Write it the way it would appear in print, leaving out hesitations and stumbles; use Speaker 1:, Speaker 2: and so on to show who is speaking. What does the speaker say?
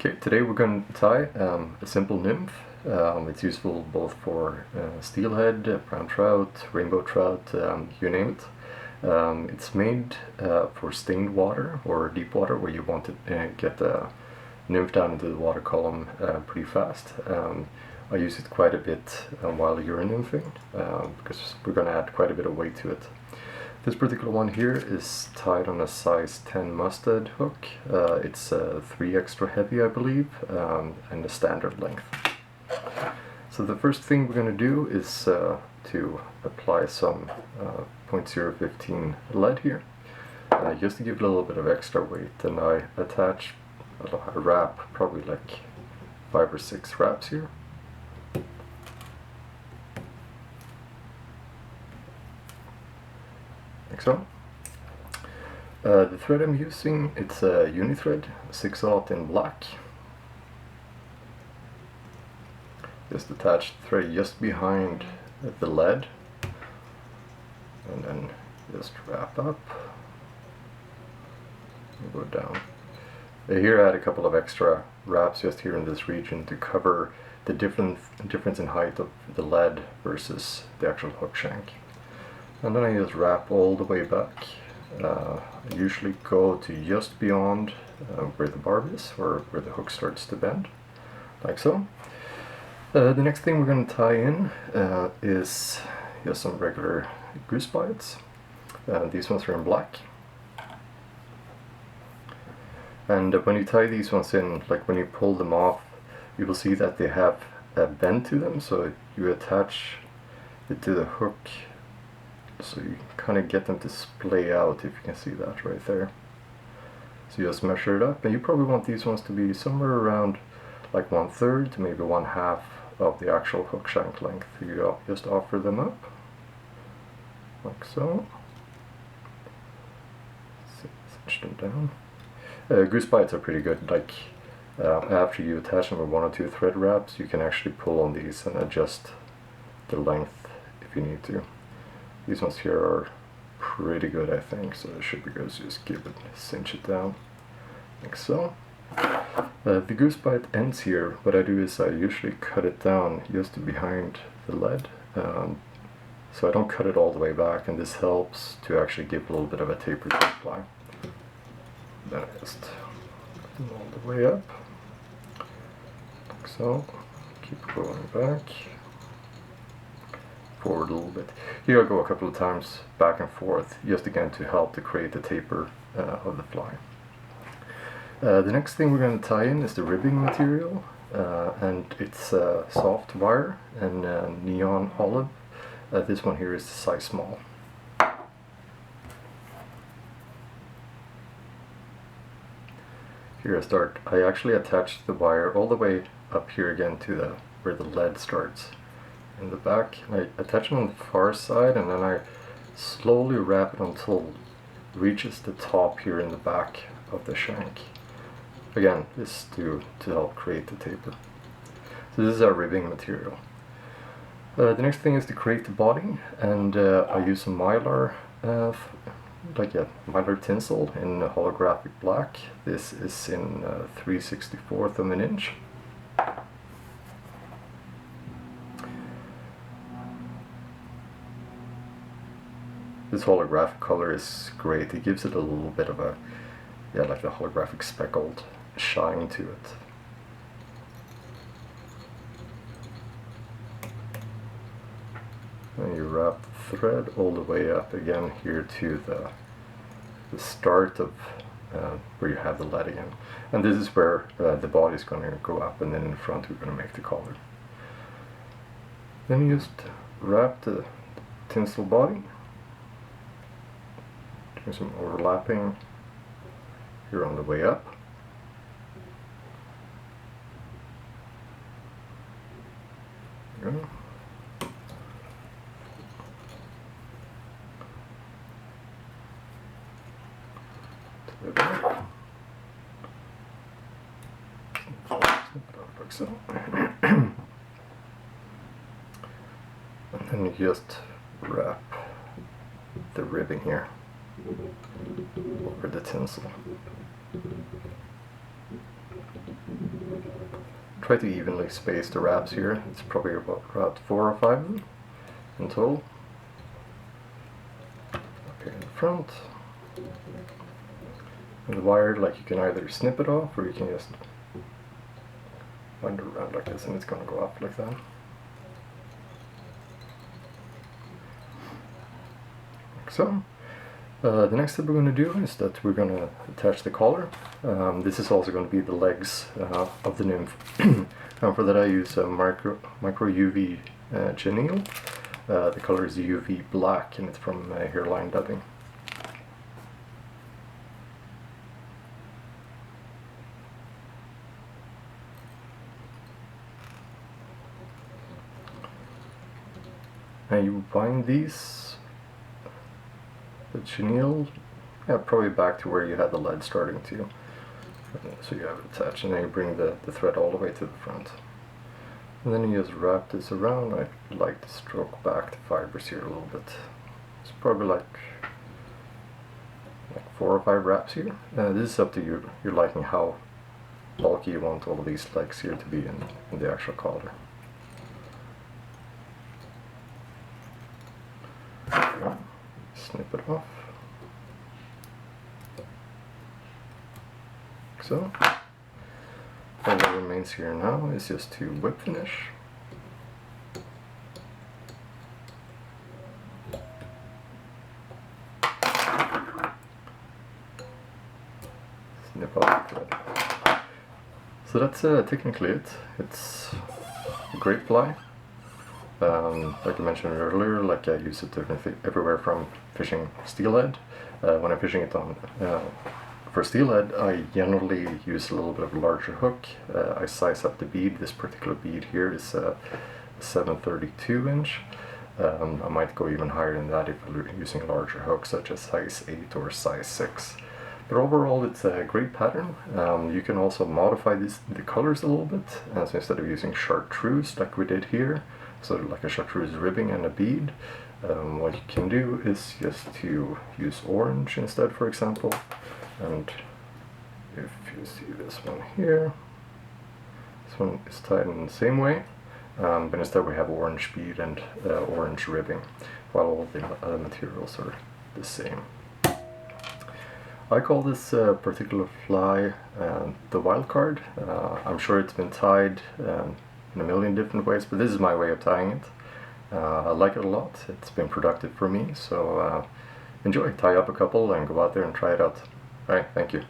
Speaker 1: Okay, today we're going to tie a simple nymph. It's useful both for steelhead, brown trout, rainbow trout, you name it. It's made for stained water or deep water where you want to get the nymph down into the water column pretty fast. I use it quite a bit while euro-nymphing because we're going to add quite a bit of weight to it. This particular one here is tied on a size 10 Mustad hook. It's 3 extra heavy, I believe, and a standard length. So the first thing we're going to do is to apply some 0.015 lead here, just to give it a little bit of extra weight. And I attach a wrap, probably like 5 or 6 wraps here. Like so. The thread I'm using, it's a Uni-Thread 6/0 in black. Just attach the thread just behind the lead, and then just wrap up and go down. Here I add a couple of extra wraps just here in this region to cover the difference in height of the lead versus the actual hook shank. And then I just wrap all the way back. I usually go to just beyond where the barb is, or where the hook starts to bend, like so. The next thing we're going to tie in is just some regular goose bites. These ones are in black. And when you tie these ones in, like when you pull them off, you will see that they have a bend to them, so you attach it to the hook. So you kind of get them to splay out, if you can see that right there. So you just measure it up, and you probably want these ones to be somewhere around like 1/3 to maybe 1/2 of the actual hook shank length. You just offer them up, like so. Cinch them down. Goose bites are pretty good. Like after you attach them with 1 or 2 thread wraps, you can actually pull on these and adjust the length if you need to. These ones here are pretty good, I think, so it should be good. So just cinch it down, like so. The goose bite ends here. What I do is I usually cut it down just behind the lead, so I don't cut it all the way back, and this helps to actually give a little bit of a taper to the fly. Then I just put them all the way up, like so. Keep going back. Forward a little bit. Here I go a couple of times back and forth, just again to help to create the taper of the fly. The next thing we're going to tie in is the ribbing material, and it's soft wire and neon olive. This one here is size small. Here I actually attach the wire all the way up here again to where the lead starts in the back. I attach it on the far side, and then I slowly wrap it until it reaches the top here in the back of the shank. Again, this to help create the taper. So this is our ribbing material. The next thing is to create the body, and I use some Mylar, Mylar tinsel in holographic black. This is in 3/64 of an inch. This holographic color is great. It gives it a little bit of a, like a holographic speckled shine to it. And you wrap the thread all the way up again here to the start of where you have the lead again. And this is where the body is going to go up, and then in front we're going to make the collar. Then you just wrap the tinsel body. Doing some overlapping here on the way up. There we go. To the back. Like so. And then you just wrap the ribbing here over the tinsel. try to evenly space the wraps here. It's probably about 4 or 5 of them in total. Up here in the front. And the wire, like, you can either snip it off or you can just wind it around like this and it's going to go off like that. Like so. The next step we're going to do is that we're going to attach the collar. This is also going to be the legs of the nymph. And for that I use a micro UV Chenille. The color is UV black and it's from Hairline Dubbing. And you bind these, the chenille, probably back to where you had the lead starting to. So you have it attached, and then you bring the thread all the way to the front. And then you just wrap this around. I like to stroke back the fibers here a little bit. It's probably like 4 or 5 wraps here. This is up to you, your liking, how bulky you want all of these legs here to be in the actual collar. Snip it off. So, all that remains here now is just to whip finish. Snip off the thread. So that's technically it. It's a great fly. Like I mentioned earlier, like I use it everywhere from fishing steelhead. When I'm fishing it on for steelhead, I generally use a little bit of a larger hook. I size up the bead. This particular bead here is 7/32 inch. I might go even higher than that if I'm using a larger hook, such as size 8 or size 6. But overall, it's a great pattern. You can also modify the colors a little bit. So instead of using Chartreuse like we did here, so like a Chartreuse ribbing and a bead, what you can do is just to use orange instead, for example. And if you see this one here, this one is tied in the same way, but instead we have orange bead and orange ribbing, while all the other materials are the same. I call this particular fly the Wildcard. I'm sure it's been tied in a million different ways, but this is my way of tying it. I like it a lot. It's been productive for me, so enjoy. Tie up a couple and go out there and try it out. Alright, thank you.